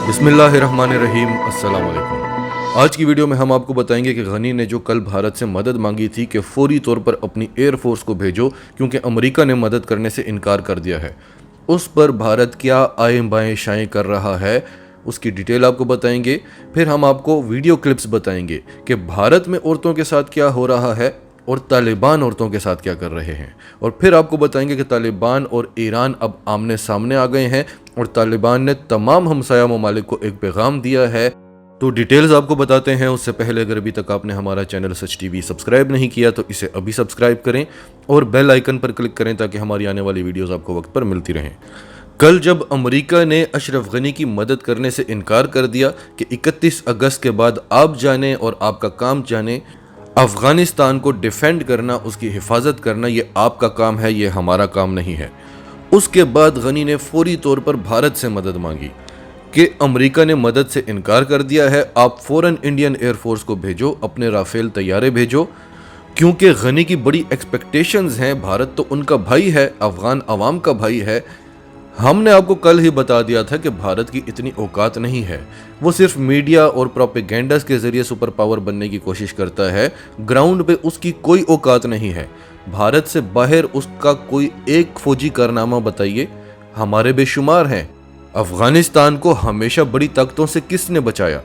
बिस्मिल्लाहिर्रहमानिर्रहीम। अस्सलाम वालेकुम। आज की वीडियो में हम आपको बताएंगे कि गनी ने जो कल भारत से मदद मांगी थी कि फौरी तौर पर अपनी एयर फोर्स को भेजो क्योंकि अमेरिका ने मदद करने से इनकार कर दिया है, उस पर भारत क्या आएँ बाएँ शाएँ कर रहा है, उसकी डिटेल आपको बताएंगे। फिर हम आपको वीडियो क्लिप्स बताएंगे कि भारत में औरतों के साथ क्या हो रहा है और तालिबान औरतों के साथ क्या कर रहे हैं, और फिर आपको बताएंगे कि तालिबान और ईरान अब आमने सामने आ गए हैं और तालिबान ने तमाम हमसाया ममालिक को एक पैगाम दिया है। तो डिटेल्स आपको बताते हैं। उससे पहले अगर अभी तक आपने हमारा चैनल सच टीवी सब्सक्राइब नहीं किया तो इसे अभी सब्सक्राइब करें और बेल आइकन पर क्लिक करें ताकि हमारी आने वाली वीडियोस आपको वक्त पर मिलती रहें। कल जब अमेरिका ने अशरफ गनी की मदद करने से इनकार कर दिया कि 31 अगस्त के बाद आप जाने और आपका काम जाने, अफ़गानिस्तान को डिफेंड करना, उसकी हिफाजत करना ये आपका काम है, ये हमारा काम नहीं है। उसके बाद गनी ने फौरी तौर पर भारत से मदद मांगी कि अमेरिका ने मदद से इनकार कर दिया है, आप फ़ौरन इंडियन एयरफोर्स को भेजो, अपने राफेल तैयारे भेजो, क्योंकि गनी की बड़ी एक्सपेक्टेशंस हैं। भारत तो उनका भाई है, अफ़गान अवाम का भाई है। हमने आपको कल ही बता दिया था कि भारत की इतनी औकात नहीं है, वो सिर्फ मीडिया और प्रोपेगेंडास के ज़रिए सुपर पावर बनने की कोशिश करता है। ग्राउंड पे उसकी कोई औकात नहीं है। भारत से बाहर उसका कोई एक फौजी कारनामा बताइए, हमारे बेशुमार हैं। अफ़गानिस्तान को हमेशा बड़ी ताकतों से किसने बचाया?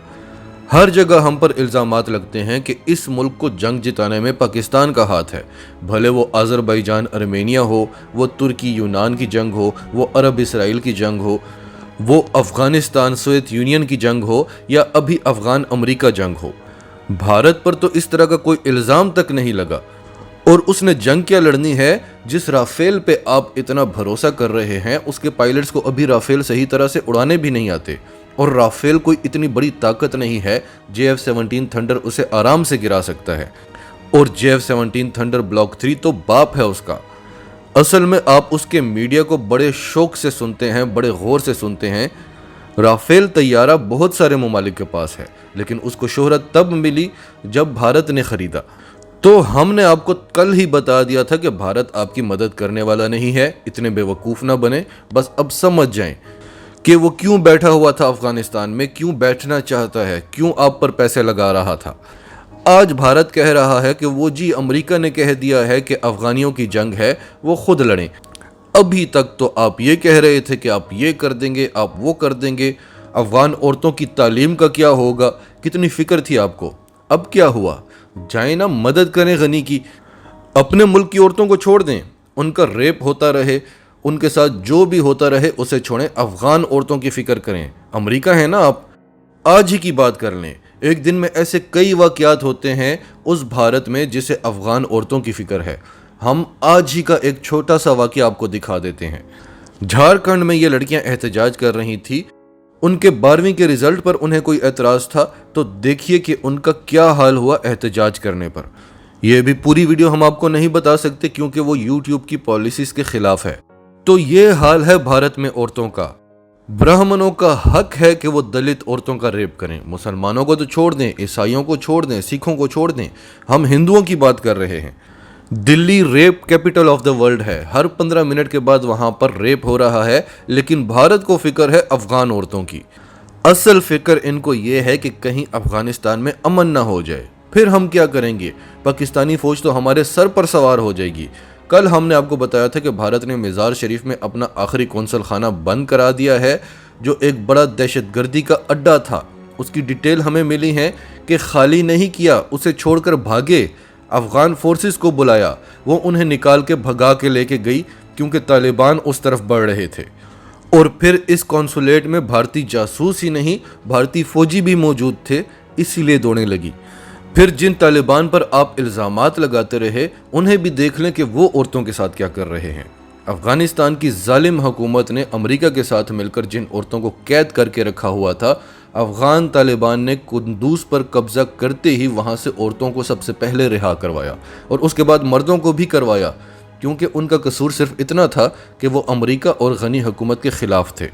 हर जगह हम पर इल्ज़ामात लगते हैं कि इस मुल्क को जंग जिताने में पाकिस्तान का हाथ है, भले वो अज़रबैजान अर्मेनिया हो, वो तुर्की यूनान की जंग हो, वो अरब इसराइल की जंग हो, वो अफ़गानिस्तान सोवियत यूनियन की जंग हो या अभी अफ़गान अमेरिका जंग हो। भारत पर तो इस तरह का कोई इल्ज़ाम तक नहीं लगा। और उसने जंग क्या लड़नी है? जिस राफेल पे आप इतना भरोसा कर रहे हैं उसके पायलट्स को अभी राफेल सही तरह से उड़ाने भी नहीं आते, और राफेल कोई इतनी बड़ी ताकत नहीं है। JF-17 थंडर उसे आराम से गिरा सकता है, और JF-17 थंडर ब्लॉक 3 तो बाप है उसका। असल में आप उसके मीडिया को बड़े शौक से सुनते हैं, बड़े गौर से सुनते हैं। राफेल तैयारा बहुत सारे ममालिक के पास है, लेकिन उसको शोहरत तब मिली जब भारत ने खरीदा। तो हमने आपको कल ही बता दिया था कि भारत आपकी मदद करने वाला नहीं है। इतने बेवकूफ़ ना बने, बस अब समझ जाएं कि वो क्यों बैठा हुआ था अफ़गानिस्तान में, क्यों बैठना चाहता है, क्यों आप पर पैसे लगा रहा था। आज भारत कह रहा है कि वो जी अमेरिका ने कह दिया है कि अफ़गानियों की जंग है, वो खुद लड़ें। अभी तक तो आप ये कह रहे थे कि आप ये कर देंगे, आप वो कर देंगे। अफ़गान औरतों की तालीम का क्या होगा, कितनी फ़िक्र थी आपको। अब क्या हुआ? जाए ना मदद करें गनी की। अपने मुल्क की औरतों को छोड़ दें, उनका रेप होता रहे, उनके साथ जो भी होता रहे उसे छोड़ें, अफ़गान औरतों की फ़िक्र करें। अमेरिका है ना आप, आज ही की बात कर लें। एक दिन में ऐसे कई वाक़यात होते हैं उस भारत में जिसे अफ़गान औरतों की फ़िक्र है। हम आज ही का एक छोटा सा वाक़या आपको दिखा देते हैं। झारखंड में ये लड़कियां एहतजाज कर रही थी, उनके 12वीं के रिज़ल्ट पर उन्हें कोई एतराज़ था, तो देखिए कि उनका क्या हाल हुआ एहतजाज करने पर। यह भी पूरी वीडियो हम आपको नहीं बता सकते क्योंकि वो यूट्यूब की पॉलिसीज़ के ख़िलाफ़ है। तो ये हाल है भारत में औरतों का। ब्राह्मणों का हक है कि वो दलित औरतों का रेप करें। मुसलमानों को तो छोड़ दें, ईसाइयों को छोड़ दें, सिखों को छोड़ दें, हम हिंदुओं की बात कर रहे हैं। Delhi rape capital of the world है, हर 15 मिनट के बाद वहां पर रेप हो रहा है, लेकिन भारत को फिक्र है अफ़गान औरतों की। असल फिक्र इनको ये है कि कहीं अफ़गानिस्तान में अमन ना हो जाए, फिर हम क्या करेंगे? पाकिस्तानी फ़ौज तो हमारे सर पर सवार हो जाएगी। कल हमने आपको बताया था कि भारत ने मज़ार शरीफ में अपना आखिरी कौंसल खाना बंद करा दिया है, जो एक बड़ा दहशतगर्दी का अड्डा था। उसकी डिटेल हमें मिली है कि खाली नहीं किया, उसे छोड़कर भागे। अफ़गान फोर्सेस को बुलाया, वो उन्हें निकाल के भगा के लेके गई क्योंकि तालिबान उस तरफ बढ़ रहे थे। और फिर इस कॉन्सुलेट में भारतीय जासूस ही नहीं, भारतीय फ़ौजी भी मौजूद थे, इसीलिए दौड़ने लगी। फिर जिन तालिबान पर आप इल्ज़ामात लगाते रहे, उन्हें भी देख लें कि वो औरतों के साथ क्या कर रहे हैं। अफ़गानिस्तान की जालिम हुकूमत ने अमेरिका के साथ मिलकर जिन औरतों को कैद करके रखा हुआ था, अफ़गान तालिबान ने कुंदूज पर कब्ज़ा करते ही वहाँ से औरतों को सबसे पहले रिहा करवाया और उसके बाद मर्दों को भी करवाया, क्योंकि उनका कसूर सिर्फ इतना था कि वो अमेरिका और गनी हुकूमत के ख़िलाफ़ थे।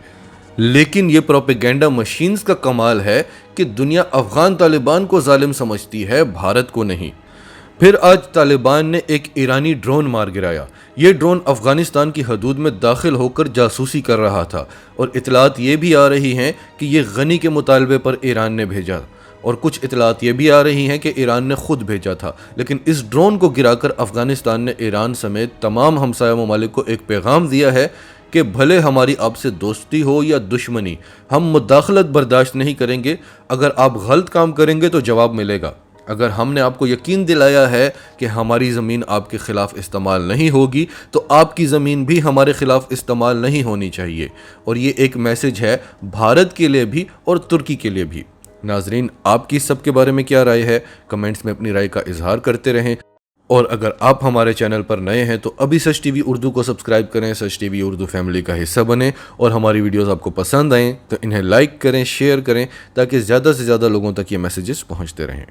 लेकिन ये प्रोपेगेंडा मशीन्स का कमाल है कि दुनिया अफ़गान तालिबान को जालिम समझती है, भारत को नहीं। پھر آج طالبان نے ایک ایرانی ڈرون مار گرایا۔ یہ ڈرون افغانستان کی حدود میں داخل ہو کر جاسوسی کر رہا تھا اور اطلاعات یہ بھی آ رہی ہیں کہ یہ غنی کے مطالبے پر ایران نے بھیجا، اور کچھ اطلاعات یہ بھی آ رہی ہیں کہ ایران نے خود بھیجا تھا۔ لیکن اس ڈرون کو گرا کر افغانستان نے ایران سمیت تمام ہمسایہ ممالک کو ایک پیغام دیا ہے کہ بھلے ہماری آپ سے دوستی ہو یا دشمنی، ہم مداخلت برداشت نہیں کریں گے۔ اگر آپ غلط کام کریں گے تو جواب ملے گا۔ اگر ہم نے آپ کو یقین دلایا ہے کہ ہماری زمین آپ کے خلاف استعمال نہیں ہوگی، تو آپ کی زمین بھی ہمارے خلاف استعمال نہیں ہونی چاہیے۔ اور یہ ایک میسج ہے بھارت کے لیے بھی اور ترکی کے لیے بھی۔ ناظرین، آپ کی سب کے بارے میں کیا رائے ہے؟ کمنٹس میں اپنی رائے کا اظہار کرتے رہیں، اور اگر آپ ہمارے چینل پر نئے ہیں تو ابھی سچ ٹی وی اردو کو سبسکرائب کریں، سچ ٹی وی اردو فیملی کا حصہ بنیں، اور ہماری ویڈیوز آپ کو پسند آئیں تو انہیں لائک کریں، شیئر کریں، تاکہ زیادہ سے زیادہ لوگوں تک یہ میسیجز پہنچتے رہیں۔